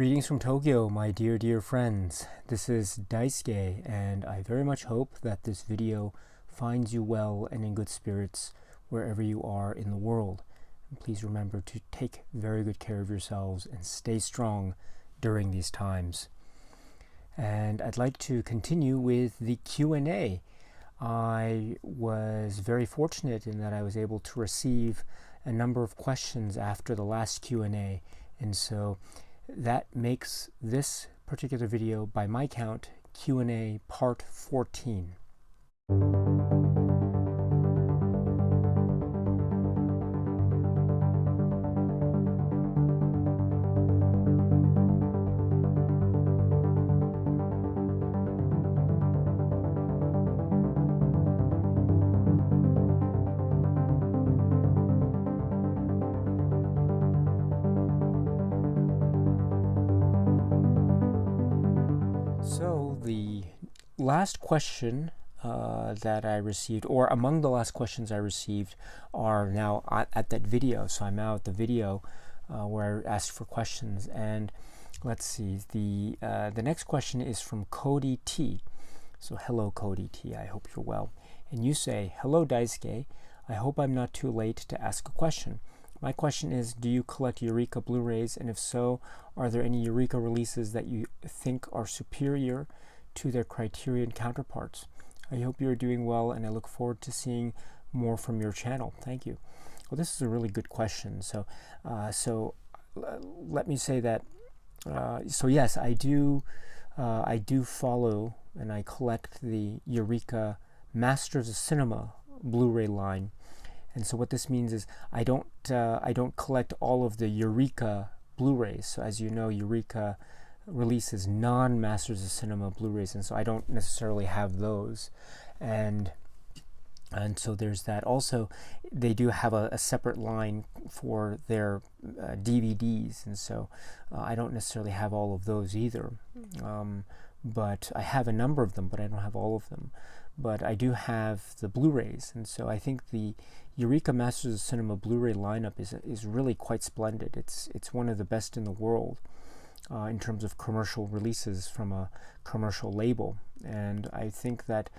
Greetings from Tokyo, my dear friends. This is Daisuke, and I very much hope that this video finds you well and in good spirits wherever you are in the world. And please remember to take very good care of yourselves and stay strong during these times. And I'd like to continue with the Q&A. I was very fortunate in that I was able to receive a number of questions after the last Q&A, and so that makes this particular video, by my count, Q&A part 14. So the last question that I received, or among the last questions I received, are now at that video. So I'm now at the video where I asked for questions, and let's see. The next question is from Cody T. So hello, Cody T. I hope you're well. And you say, "Hello, Daisuke. I hope I'm not too late to ask a question. My question is, do you collect Eureka Blu-rays, and if so, are there any Eureka releases that you think are superior to their Criterion counterparts? I hope you're doing well, and I look forward to seeing more from your channel. Thank you." Well, this is a really good question. So let me say that. So yes, I do follow and I collect the Eureka Masters of Cinema Blu-ray line. And so what this means is I don't collect all of the Eureka Blu-rays. So as you know, Eureka releases non-Masters of Cinema Blu-rays, and so I don't necessarily have those. And so there's that. Also, they do have a separate line for their DVDs, and so I don't necessarily have all of those either. But I have a number of them, but I don't have all of them. But I do have the Blu-rays, and so I think the Eureka Masters of Cinema Blu-ray lineup is really quite splendid. It's one of the best in the world in terms of commercial releases from a commercial label. And I think that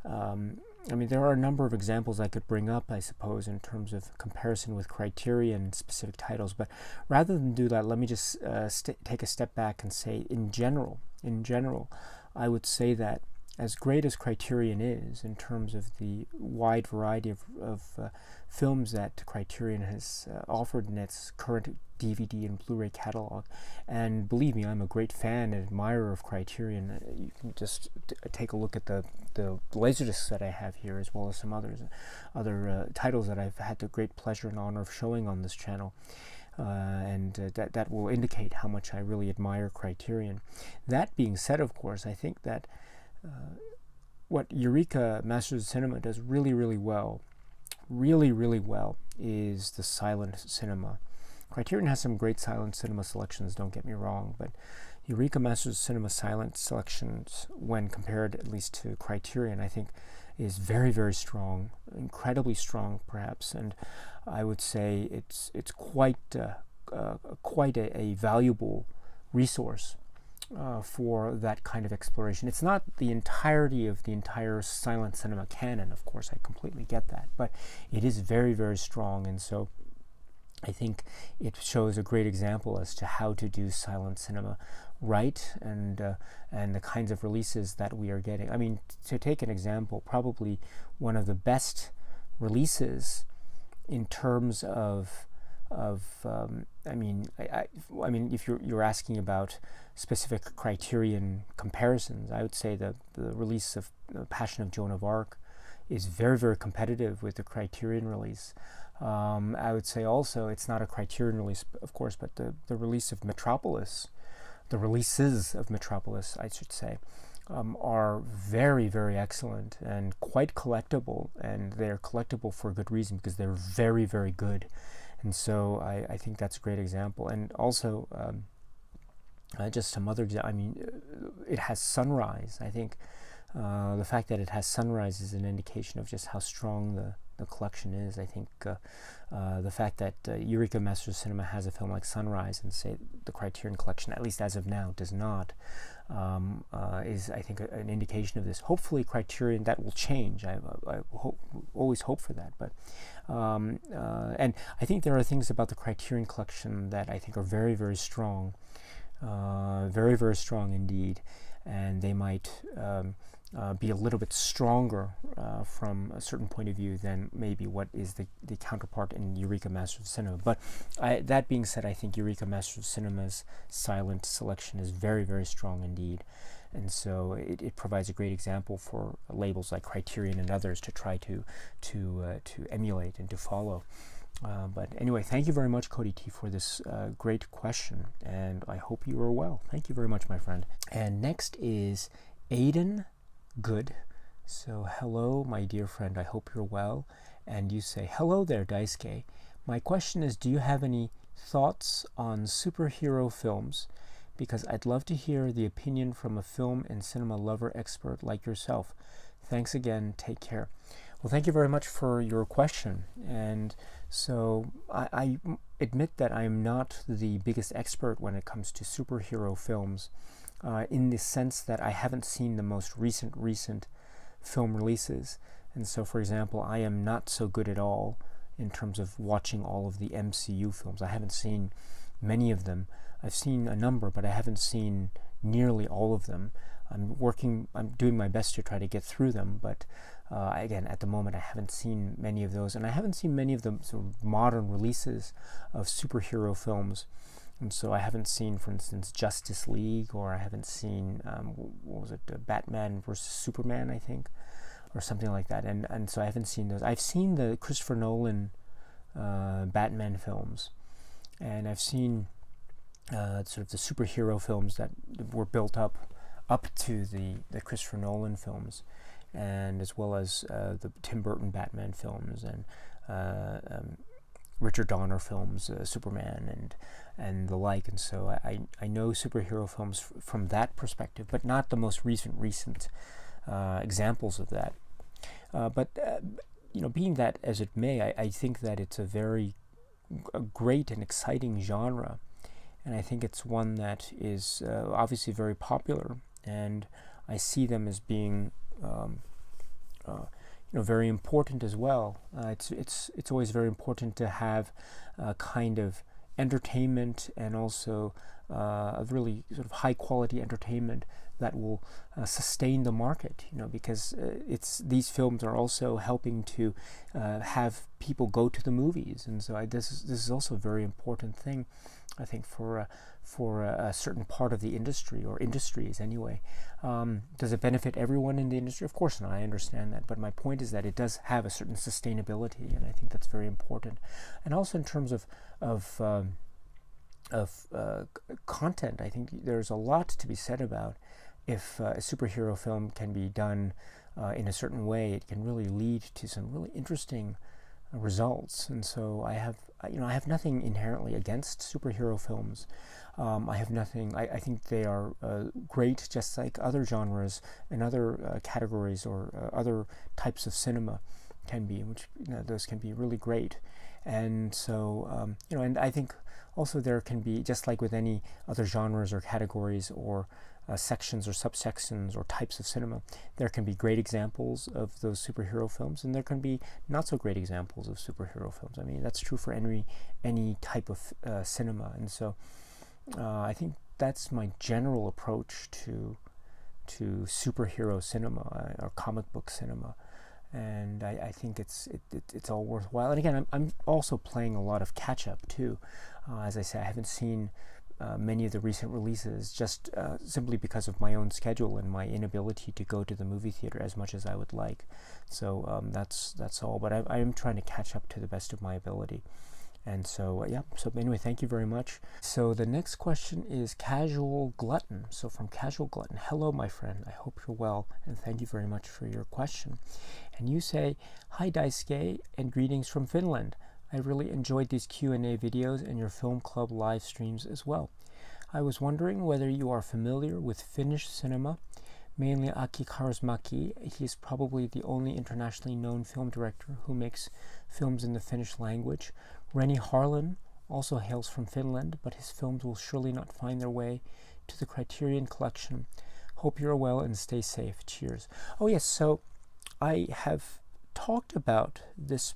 I mean, there are a number of examples I could bring up, I suppose, in terms of comparison with Criterion specific titles. But rather than do that, let me just take a step back and say, in general, I would say that as great as Criterion is in terms of the wide variety of films that Criterion has offered in its current DVD and Blu-ray catalog, and believe me, I'm a great fan and admirer of Criterion. You can just take a look at the Laserdiscs that I have here, as well as some other titles that I've had the great pleasure and honor of showing on this channel. And that will indicate how much I really admire Criterion. That being said, of course, I think that what Eureka Masters of Cinema does really well is the silent cinema. Criterion has some great silent cinema selections, don't get me wrong, but Eureka Masters of Cinema silent selections, when compared at least to Criterion, I think is very strong, incredibly strong perhaps, and I would say it's quite a valuable resource for that kind of exploration. It's not the entirety of the entire silent cinema canon, of course, I completely get that, but it is very strong, and so I think it shows a great example as to how to do silent cinema right, and the kinds of releases that we are getting. I mean, to take an example, probably one of the best releases in terms of I mean, if you're asking about specific Criterion comparisons, I would say that the release of Passion of Joan of Arc is very competitive with the Criterion release. I would say also it's not a Criterion release, of course, but the release of Metropolis, the releases of Metropolis, I should say, are very excellent and quite collectible, and they're collectible for a good reason, because they're very good. And so I think that's a great example. And also just some other, I mean, it has Sunrise. I think the fact that it has Sunrise is an indication of just how strong the collection is. I think the fact that Eureka Masters of Cinema has a film like Sunrise and say the Criterion Collection, at least as of now, does not, is, I think, an indication of this. Hopefully Criterion, that will change. I always hope for that. But and I think there are things about the Criterion Collection that I think are very, very strong, very, very strong indeed, and they might be a little bit stronger from a certain point of view than maybe what is the counterpart in Eureka Masters of Cinema. But that being said, I think Eureka Masters of Cinema's silent selection is very, very strong indeed. And so it provides a great example for labels like Criterion and others to try to emulate and to follow. But anyway, thank you very much, Cody T, for this great question, and I hope you are well. Thank you very much, my friend. And next is Aidan Good. So hello, my dear friend, I hope you're well. And you say, hello there, Daisuke. My question is, do you have any thoughts on superhero films? Because I'd love to hear the opinion from a film and cinema lover expert like yourself. Thanks again. Take care. Well, thank you very much for your question. And so I admit that I am not the biggest expert when it comes to superhero films, in the sense that I haven't seen the most recent film releases. And so, for example, I am not so good at all in terms of watching all of the MCU films. I haven't seen many of them. I've seen a number, but I haven't seen nearly all of them. I'm doing my best to try to get through them, but again, at the moment, I haven't seen many of those, and I haven't seen many of the sort of modern releases of superhero films. And so I haven't seen, for instance, Justice League, or I haven't seen, what was it, Batman versus Superman, I think, or something like that. And so I haven't seen those. I've seen the Christopher Nolan Batman films, and I've seen sort of the superhero films that were built up to the Christopher Nolan films, and as well as the Tim Burton Batman films and Richard Donner films, Superman and the like. And so I know superhero films from that perspective, but not the most recent examples of that. But being that as it may, I think that it's a great and exciting genre, and I think it's one that is obviously very popular, and I see them as being very important as well. It's always very important to have a kind of entertainment, and also a really sort of high quality entertainment that will sustain the market, because these films are also helping to have people go to the movies. And so this is also a very important thing, I think, for a certain part of the industry, or industries anyway. Does it benefit everyone in the industry? Of course not. I understand that, but my point is that it does have a certain sustainability, and I think that's very important. And also in terms of content, I think there's a lot to be said about if a superhero film can be done in a certain way. It can really lead to some really interesting results. And so I have nothing inherently against superhero films. I have nothing. I think they are great, just like other genres and other categories, or other types of cinema can be, which those can be really great. And so and I think also there can be, just like with any other genres or categories or sections or subsections or types of cinema, there can be great examples of those superhero films, and there can be not so great examples of superhero films. I mean, that's true for any type of cinema. And so I think that's my general approach to superhero cinema, or comic book cinema. And I think it's all worthwhile. And again, I'm also playing a lot of catch up too. As I say, I haven't seen many of the recent releases, just simply because of my own schedule and my inability to go to the movie theater as much as I would like. So that's all. But I am trying to catch up to the best of my ability. And so, so anyway, thank you very much. So the next question is CasualGlutton. So from CasualGlutton, hello, my friend. I hope you're well, and thank you very much for your question. And you say, hi, Daisuke, and greetings from Finland. I really enjoyed these Q&A videos and your film club live streams as well. I was wondering whether you are familiar with Finnish cinema, mainly Aki Kaurismäki. He is probably the only internationally known film director who makes films in the Finnish language. Rennie Harlin also hails from Finland, but his films will surely not find their way to the Criterion Collection. Hope you're well and stay safe. Cheers. Oh yes, so I have talked about this.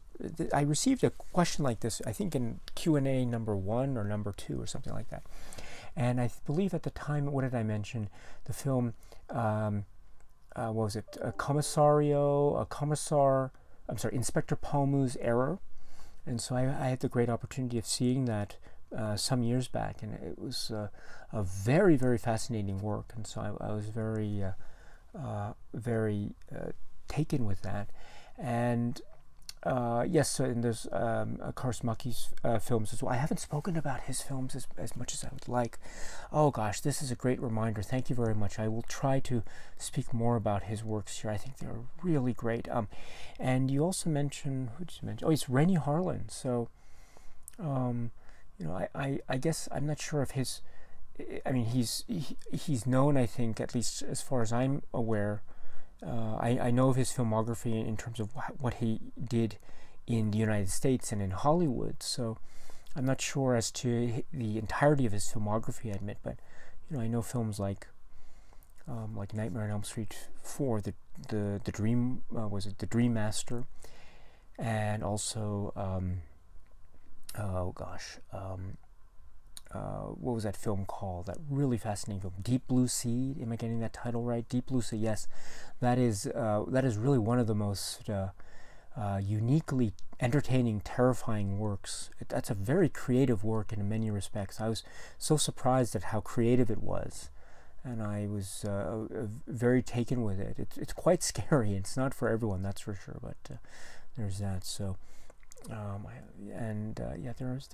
I received a question like this, I think in Q&A number 1 or number 2 or something like that. And I believe at the time, what did I mention? The film, what was it? Inspector Palmu's Error. And so I had the great opportunity of seeing that some years back, and it was a very, very fascinating work. And so I was very, very taken with that. And yes, so and there's Kaurismäki's films as well. I haven't spoken about his films as much as I would like. Oh gosh, this is a great reminder. Thank you very much. I will try to speak more about his works here. I think they're really great. And you also mentioned, who did you mention? Oh, it's Rennie Harlin. So, I guess I'm not sure if his. I mean, he's known, I think, at least as far as I'm aware. I know of his filmography in terms of what he did in the United States and in Hollywood, so I'm not sure as to the entirety of his filmography, I admit, but I know films like Nightmare on Elm Street 4, the Dream, was it The Dream Master, and also what was that film called? That really fascinating film, Deep Blue Sea. Am I getting that title right? Deep Blue Sea. Yes, that is really one of the most uniquely entertaining, terrifying works. That's a very creative work in many respects. I was so surprised at how creative it was, and I was very taken with it. It's quite scary. It's not for everyone, that's for sure. But there's that. So, there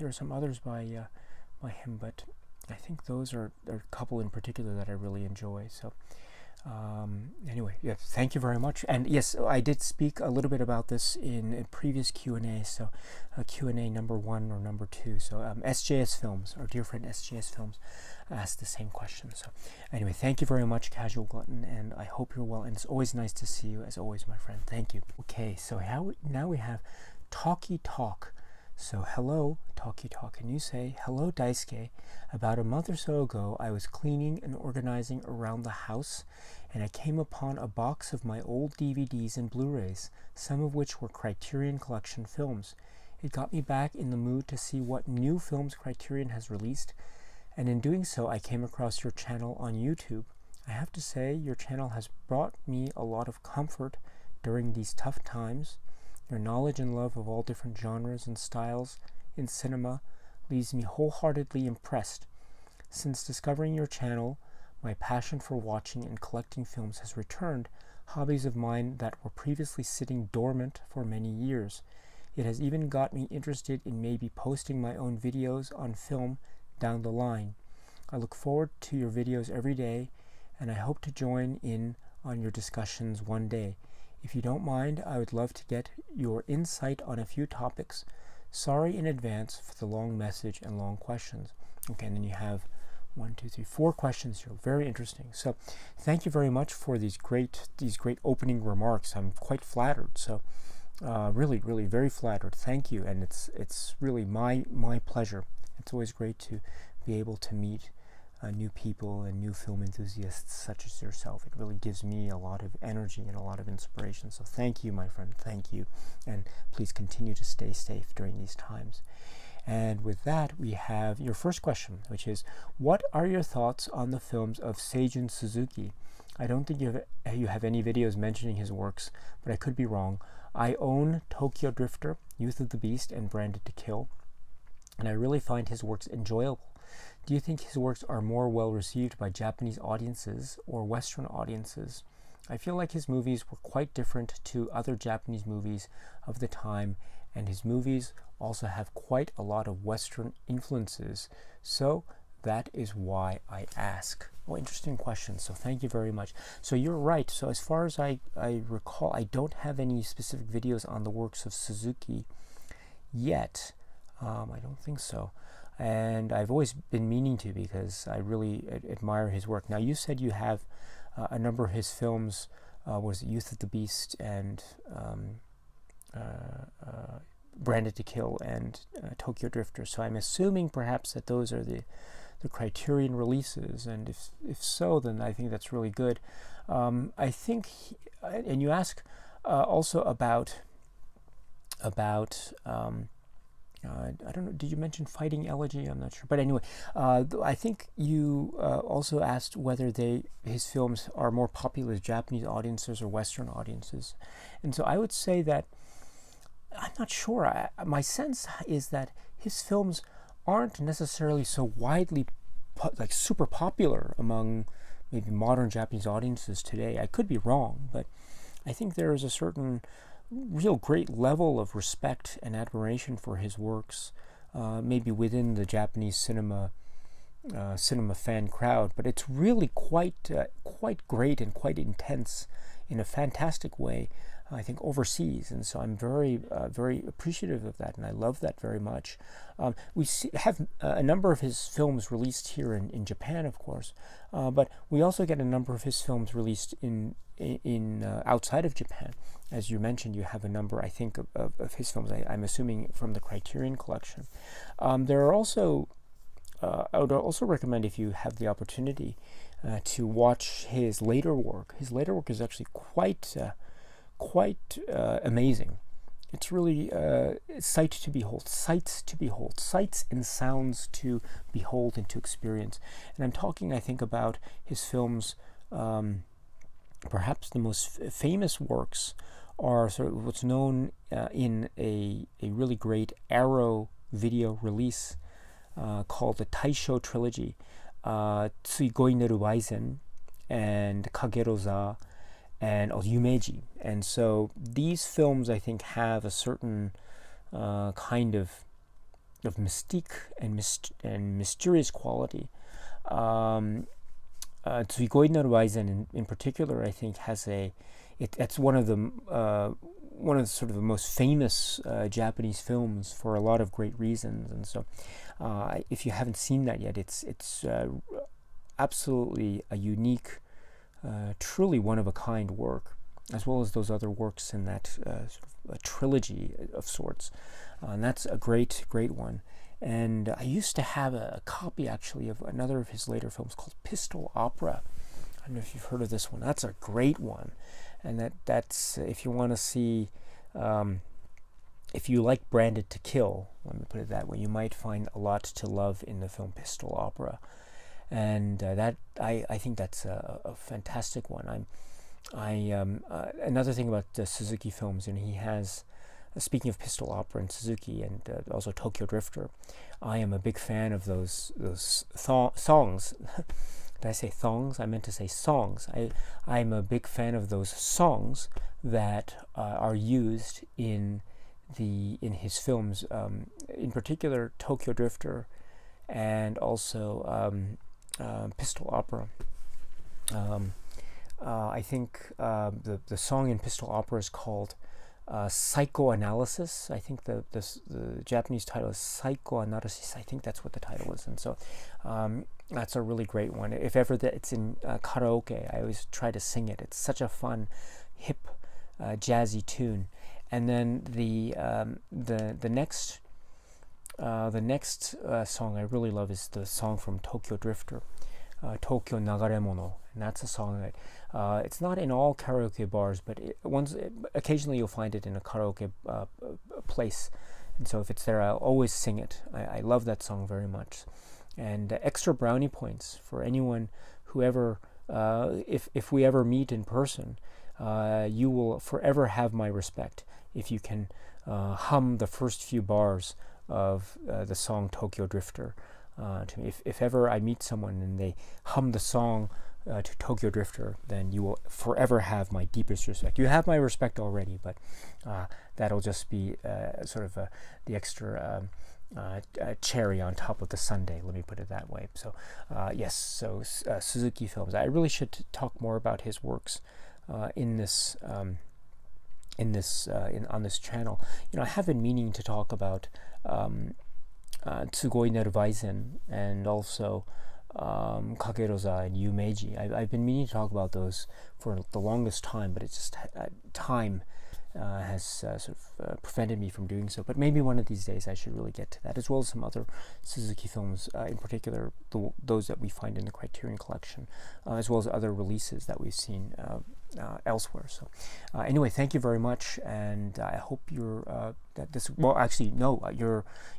are some others by him, but I think those are a couple in particular that I really enjoy. So anyway, yeah, thank you very much. And yes, I did speak a little bit about this in a previous Q&A, so Q&A number 1 or number 2. So SJS Films, our dear friend SJS Films, asked the same question. So anyway, thank you very much, Casual Glutton, and I hope you're well, and it's always nice to see you, as always, my friend. Thank you. Okay, so now we have Talkie Talk. So hello, Talkie Talk, and you say, hello, Daisuke. About a month or so ago, I was cleaning and organizing around the house, and I came upon a box of my old DVDs and Blu-rays, some of which were Criterion Collection films. It got me back in the mood to see what new films Criterion has released, and in doing so, I came across your channel on YouTube. I have to say, your channel has brought me a lot of comfort during these tough times. Your knowledge and love of all different genres and styles in cinema leaves me wholeheartedly impressed. Since discovering your channel, my passion for watching and collecting films has returned, hobbies of mine that were previously sitting dormant for many years. It has even got me interested in maybe posting my own videos on film down the line. I look forward to your videos every day, and I hope to join in on your discussions one day. If you don't mind, I would love to get your insight on a few topics. Sorry in advance for the long message and long questions. Okay, and then you have 4 questions here. Very interesting. So thank you very much for these great opening remarks. I'm quite flattered. So really, really very flattered. Thank you. And it's really my pleasure. It's always great to be able to meet new people and new film enthusiasts such as yourself. It really gives me a lot of energy and a lot of inspiration. So thank you, my friend. Thank you. And please continue to stay safe during these times. And with that, we have your first question, which is, what are your thoughts on the films of Seijun Suzuki? I don't think you have any videos mentioning his works, but I could be wrong. I own Tokyo Drifter, Youth of the Beast, and Branded to Kill, and I really find his works enjoyable. Do you think his works are more well received by Japanese audiences or Western audiences? I feel like his movies were quite different to other Japanese movies of the time, and his movies also have quite a lot of Western influences. So that is why I ask. Oh, interesting question. So thank you very much. So you're right. So as far as I recall, I don't have any specific videos on the works of Suzuki yet. I don't think so. And I've always been meaning to, because I really admire his work. Now, you said you have a number of his films was Youth of the Beast and Branded to Kill and Tokyo Drifter. So I'm assuming perhaps that those are the Criterion releases, and if so, then I think that's really good. I think, and you ask also about I don't know, did you mention Fighting Elegy? I'm not sure, but anyway, I think you also asked whether his films are more popular with Japanese audiences or Western audiences, and so I would say that I'm not sure. My sense is that his films aren't necessarily so widely super popular among maybe modern Japanese audiences today. I could be wrong, but I think there is a certain real great level of respect and admiration for his works, maybe within the Japanese cinema fan crowd, but it's really quite great and quite intense in a fantastic way, I think, overseas, and so I'm very appreciative of that, and I love that very much. We have a number of his films released here in Japan, of course, but we also get a number of his films released in outside of Japan. As you mentioned, you have a number, I think, of his films, I'm assuming from the Criterion collection. There are also, I would also recommend, if you have the opportunity, to watch his later work. His later work is actually quite amazing. It's really sights to behold, sights and sounds to behold and to experience. And I'm talking, I think, about his films. Perhaps the most famous works are sort of what's known in a really great Arrow video release called the Taisho Trilogy, Tsugoi Neru Waizen and Kageroza and Yumeji. And so these films, I think, have a certain kind of mystique and mysterious quality. Tsugoi Neru Waizen in particular, I think, has it's one of the sort of the most famous Japanese films for a lot of great reasons. And so if you haven't seen that yet, it's absolutely a unique, truly one-of-a-kind work, as well as those other works in that sort of a trilogy of sorts. And that's a great one. And I used to have a copy, actually, of another of his later films called Pistol Opera. I don't know if you've heard of this one. That's a great one. And that's if you want to see, if you like Branded to Kill, let me put it that way, you might find a lot to love in the film Pistol Opera. And I think that's a fantastic one. Another thing about the Suzuki films, and he has, speaking of Pistol Opera and Suzuki, and also Tokyo Drifter, I am a big fan of those songs. Did I say thongs? I meant to say songs. I'm a big fan of those songs that are used in his films, in particular Tokyo Drifter, and also Pistol Opera. I think the song in Pistol Opera is called Psychoanalysis. I think the Japanese title is Psychoanalysis. I think that's what the title is, and so that's a really great one. If ever it's in karaoke, I always try to sing it. It's such a fun, hip, jazzy tune. And then the next song I really love is the song from Tokyo Drifter, Tokyo Nagaremono, and that's a song that it's not in all karaoke bars, but occasionally you'll find it in a karaoke place, and so if it's there, I'll always sing it. I love that song very much. And extra brownie points for anyone who ever, if we ever meet in person, you will forever have my respect if you can hum the first few bars of the song Tokyo Drifter to me. If ever I meet someone and they hum the song to Tokyo Drifter, then you will forever have my deepest respect. You have my respect already, but that'll just be sort of the extra cherry on top of the sundae, let me put it that way. So yes, so Suzuki films. I really should talk more about his works on this channel. I have been meaning to talk about Tsugoi Neru Waizen and also Kagerosa and Yumeji. I've been meaning to talk about those for the longest time, but it's just time has sort of prevented me from doing so. But maybe one of these days I should really get to that, as well as some other Suzuki films, in particular those that we find in the Criterion Collection, as well as other releases that we've seen elsewhere. So anyway, thank you very much, and I hope that this. Well, actually, no,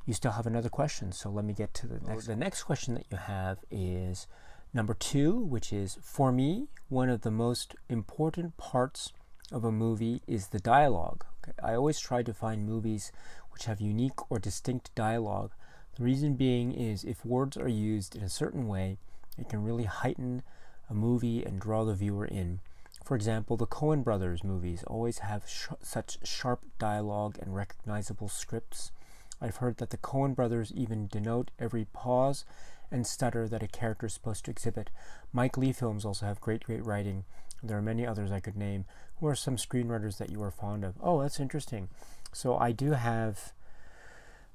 you still have another question. So let me get to the next. The next question that you have is number 2, which is, for me, one of the most important parts of a movie is the dialogue. Okay? I always try to find movies which have unique or distinct dialogue. The reason being is if words are used in a certain way, it can really heighten a movie and draw the viewer in. For example, the Coen brothers movies always have such sharp dialogue and recognizable scripts. I've heard that the Coen brothers even denote every pause and stutter that a character is supposed to exhibit. Mike Leigh films also have great writing. There are many others I could name. Who are some screenwriters that you are fond of? Oh, that's interesting. So I do have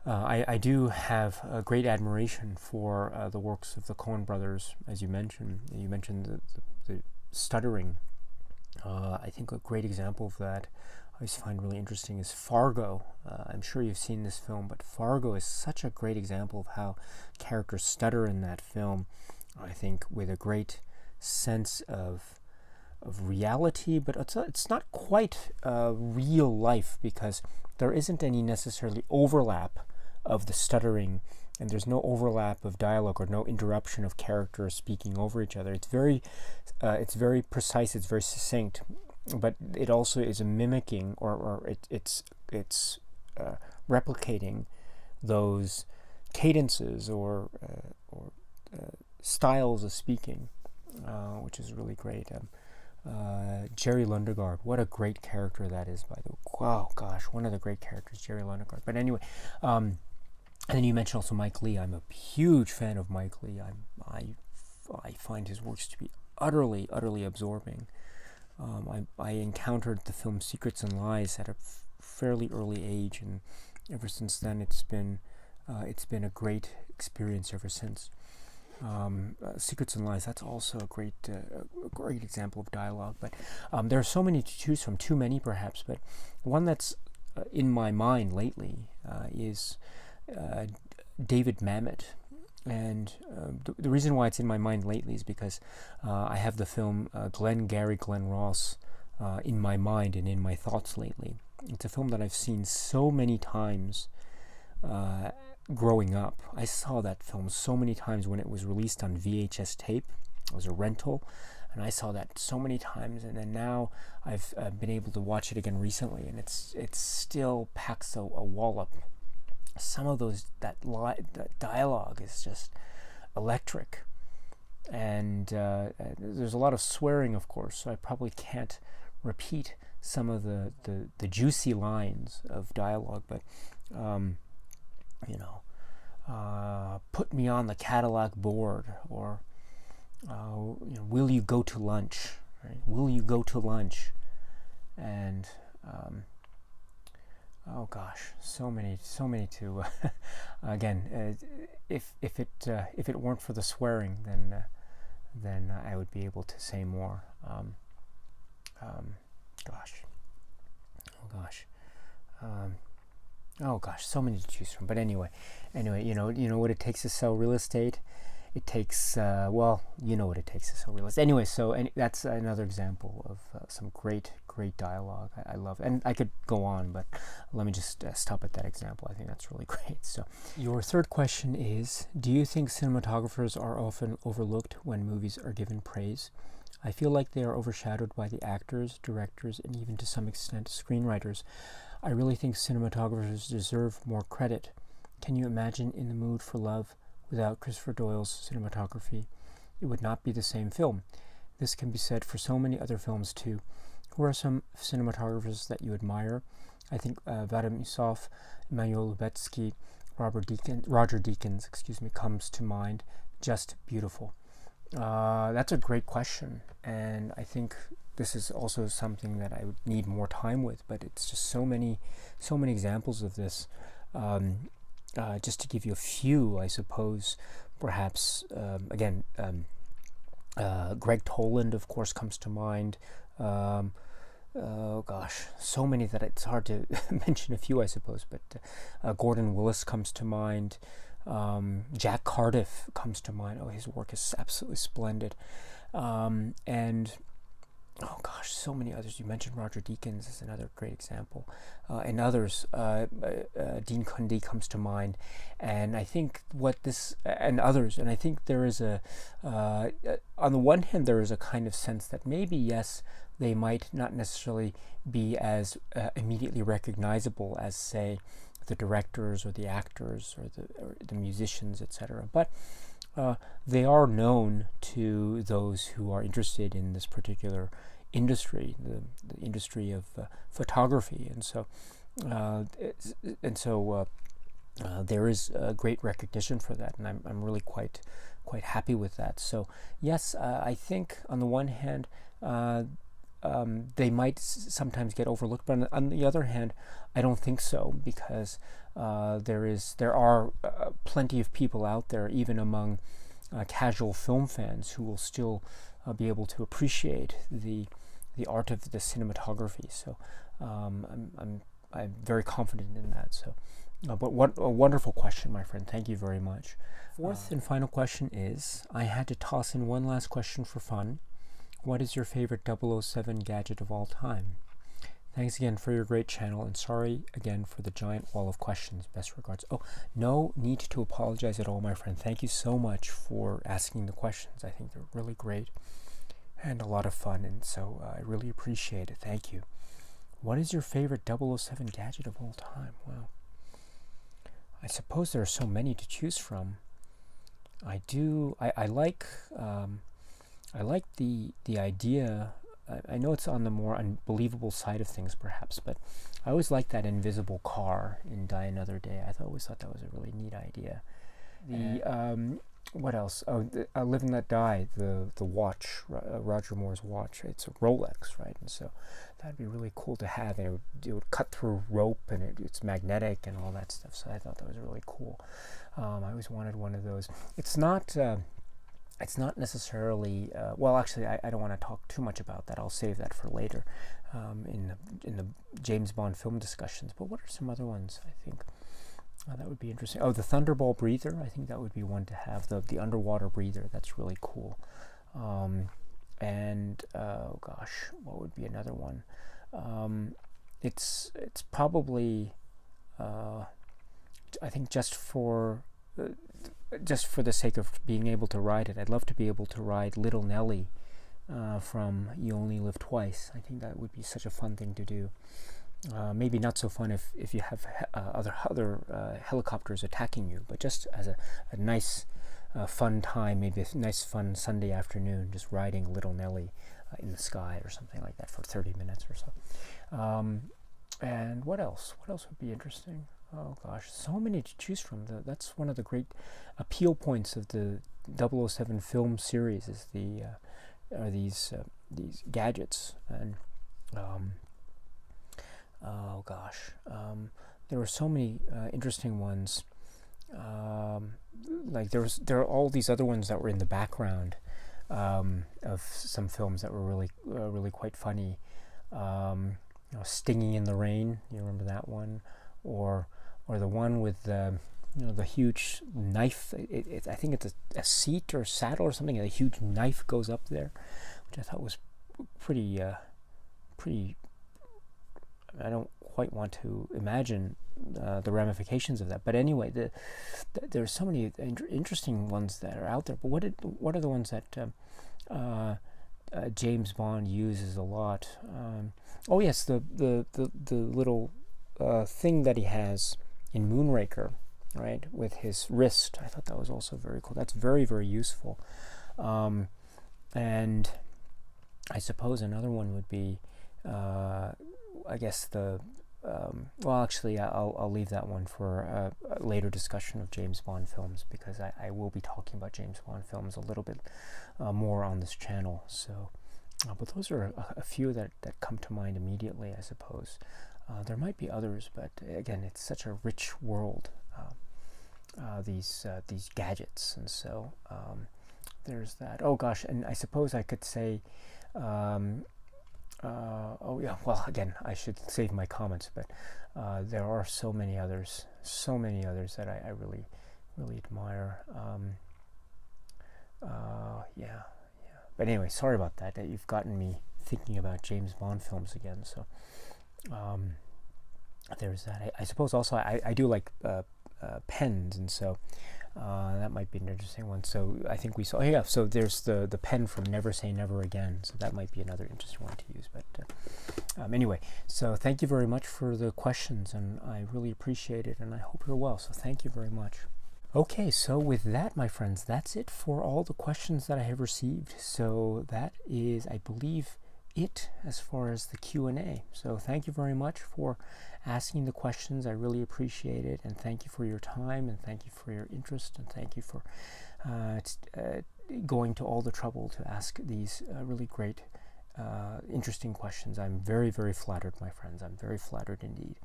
a great admiration for the works of the Coen brothers, as you mentioned. You mentioned the stuttering. I think a great example of that I always find really interesting is Fargo. I'm sure you've seen this film, but Fargo is such a great example of how characters stutter in that film. I think with a great sense of reality, but it's not quite real life, because there isn't any necessarily overlap of the stuttering, and there's no overlap of dialogue or no interruption of characters speaking over each other. It's very precise, it's very succinct, but it also is a mimicking or it's replicating those cadences or styles of speaking, which is really great. Jerry Lundegaard, what a great character that is, by the way. Wow, gosh, one of the great characters, Jerry Lundegaard. But anyway, and then you mentioned also Mike Leigh. I'm a huge fan of Mike Leigh. I find his works to be utterly absorbing. I encountered the film Secrets and Lies at a fairly early age, and ever since then it's been a great experience ever since. Secrets and Lies, that's also a great example of dialogue. But there are so many to choose from, too many perhaps, but one that's in my mind lately is David Mamet. And the reason why it's in my mind lately is because I have the film Glenn Ross in my mind and in my thoughts lately. It's a film that I've seen so many times growing up. I saw that film so many times when it was released on VHS tape. It was a rental, and I saw that so many times, and then now I've been able to watch it again recently, and it still packs a wallop. Some of that dialogue is just electric, and there's a lot of swearing, of course, so I probably can't repeat some of the juicy lines of dialogue, but put me on the Cadillac board, or will you go to lunch? Right? Will you go to lunch? And oh gosh, so many to again. If it weren't for the swearing, then I would be able to say more. Oh gosh, so many to choose from. But anyway, you know what it takes to sell real estate. It takes you know what it takes to sell real estate. Anyway, that's another example of some great dialogue. I love it. And I could go on, but let me just stop at that example. I think that's really great. So your third question is, do you think cinematographers are often overlooked when movies are given praise? I feel like they are overshadowed by the actors, directors, and even to some extent screenwriters. I really think cinematographers deserve more credit. Can you imagine In the Mood for Love without Christopher Doyle's cinematography? It would not be the same film. This can be said for so many other films too. Who are some cinematographers that you admire? I think Vadim Isov, Emmanuel Lubetsky, Roger Deakins, comes to mind. Just beautiful. That's a great question, and I think this is also something that I would need more time with, but it's just so many examples of this. Just to give you a few, I suppose, perhaps, again, Greg Toland, of course, comes to mind. Oh gosh, so many that it's hard to mention a few, I suppose, but Gordon Willis comes to mind. Jack Cardiff comes to mind. Oh, his work is absolutely splendid. And oh gosh, so many others. You mentioned Roger Deakins is another great example, and others. Dean Cundey comes to mind, and I think and others. And I think there is on the one hand, there is a kind of sense that maybe, yes, they might not necessarily be as immediately recognizable as, say, the directors or the actors or the musicians, etc. But they are known to those who are interested in this particular industry, the industry of photography, and so there is great recognition for that, and I'm really quite happy with that. So yes, I think on the one hand, they might sometimes get overlooked, but on the other hand, I don't think so, because there are plenty of people out there, even among casual film fans, who will still be able to appreciate the art of the cinematography. So I'm very confident in that. So, but what a wonderful question, my friend. Thank you very much. Fourth and final question is: I had to toss in one last question for fun. What is your favorite 007 gadget of all time? Thanks again for your great channel, and sorry again for the giant wall of questions. Best regards. Oh, no need to apologize at all, my friend. Thank you so much for asking the questions. I think they're really great and a lot of fun, and so I really appreciate it. Thank you. What is your favorite 007 gadget of all time? Well, I suppose there are so many to choose from. I like the idea. I know it's on the more unbelievable side of things, perhaps, but I always liked that invisible car in Die Another Day. I always thought that was a really neat idea. What else? Oh, Live and Let Die, the watch, Roger Moore's watch. It's a Rolex, right? And so that'd be really cool to have. And it would cut through rope, and it's magnetic and all that stuff. So I thought that was really cool. I always wanted one of those. It's not necessarily, well, actually, I don't want to talk too much about that. I'll save that for later in the James Bond film discussions. But what are some other ones, I think, that would be interesting? Oh, the Thunderball breather. I think that would be one to have, the underwater breather. That's really cool. And, oh gosh, what would be another one? It's probably, I think just for the sake of being able to ride it, I'd love to be able to ride Little Nelly from You Only Live Twice. I think that would be such a fun thing to do. Maybe not so fun if you have other helicopters attacking you, but just as a nice fun time, maybe a nice fun Sunday afternoon, just riding Little Nelly in the sky or something like that for 30 minutes or so. And what else? What else would be interesting? Oh gosh, so many to choose from. That's one of the great appeal points of the 007 film series, is these gadgets. And oh gosh, there were so many interesting ones. Like there are all these other ones that were in the background of some films that were really quite funny. Stinging in the Rain. You remember that one? Or the one with the huge knife. I think it's a seat or saddle or something, and a huge knife goes up there, which I thought was pretty. I don't quite want to imagine the ramifications of that. But anyway, there are so many interesting ones that are out there. But what are the ones that James Bond uses a lot? Oh yes, the little thing that he has in Moonraker, right, with his wrist. I thought that was also very cool. That's very, very useful. And I suppose another one would be, I guess well, actually, I'll leave that one for a later discussion of James Bond films, because I will be talking about James Bond films a little bit more on this channel. So, but those are a few that come to mind immediately, I suppose. There might be others, but again, it's such a rich world. these gadgets. And so there's that. Oh gosh, and I suppose I could say, oh yeah, well, again, I should save my comments, but there are so many others that I really, really admire. Yeah. But anyway, sorry about that. You've gotten me thinking about James Bond films again. So there's that. I suppose also I do like pens, and so that might be an interesting one. So I think we saw. Oh yeah. So there's the pen from Never Say Never Again. So that might be another interesting one to use. But anyway, so thank you very much for the questions, and I really appreciate it, and I hope you're well. So thank you very much. Okay, so with that, my friends, that's it for all the questions that I have received. So that is, I believe, it as far as the Q&A. So thank you very much for asking the questions. I really appreciate it, and thank you for your time, and thank you for your interest, and thank you for going to all the trouble to ask these really great, interesting questions. I'm very, very flattered, my friends. I'm very flattered indeed.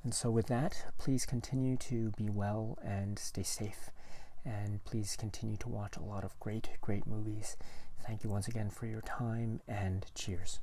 And so with that, please continue to be well and stay safe. And please continue to watch a lot of great, great movies. Thank you once again for your time, and cheers.